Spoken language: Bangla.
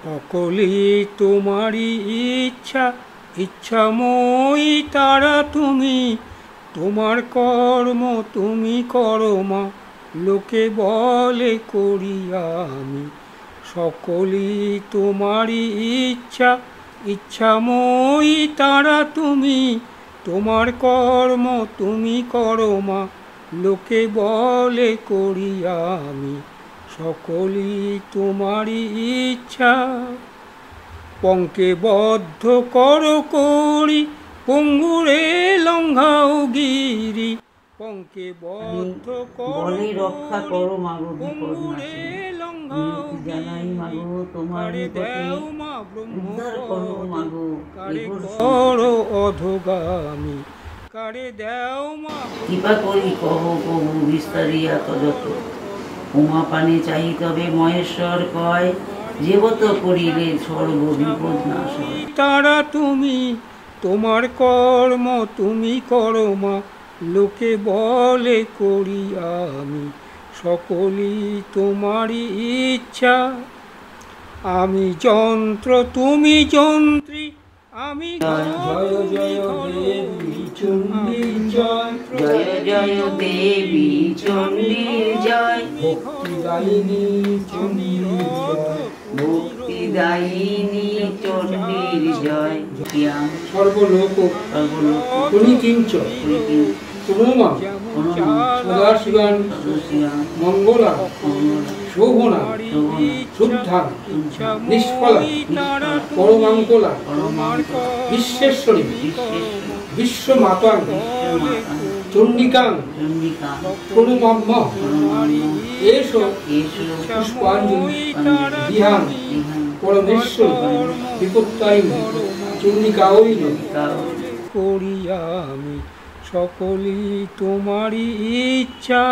সকলেই তোমারই ইচ্ছা, ইচ্ছাময়ী তারা তুমি। তোমার কর্ম তুমি করো মা, লোকে বলে করি আমি। সকলেই তোমারই ইচ্ছা, ইচ্ছাময়ী তারা তুমি। তোমার কর্ম তুমি করো মা, লোকে বলে করি আমি। সকলেই তোমারই ইচ্ছা। পঙ্কে বদ্ধ করো করি, পঙ্গুরে লঙ্ঘাও গিরি। পঙ্কে বদ্ধ বলে রক্ষা করো মাগো বিপদনাশী। মিনতি জানাই মাগো তোমার নিকটে, উদ্ধার করো মাগো করো অধোগামী। কারে দেও মা কৃপা করি কহ প্রভু বিস্তারিয়া তদত। উমা পানে চাই তবে মহেশ্বর কয়, যেবত করিলে সর্ব বিপদ নাশ হয়। তারা তুমি, তোমার কর্ম তুমি করো মা, লোকে বলে করি আমি। সকলেই তোমারই ইচ্ছা। আমি যন্ত্র তুমি যন্ত্রী, আমি জয় জয় দেবী চণ্ডী জয়, জয় জয় দেবী চণ্ডী জয়। ভক্তিদায়িনী চণ্ডীর জয়, ভক্তিদায়িনী চণ্ডীর জয়। সর্বলোক পরিকিঞ্চ প্রণমা সদাশিবান মঙ্গলা শোভনা শুদ্ধা নিষ্ফলা পরমাঙ্কলা বিশ্বেশ্বরী বিশ্বমাতাং চণ্ডিকাং প্রণমাম্যহ। এষ পুষ্পাঞ্জলি বিহান পরমেশ্বরী বিপত্তারিণী চণ্ডিকাওই করি আমি। সকলেই তোমারই ইচ্ছা।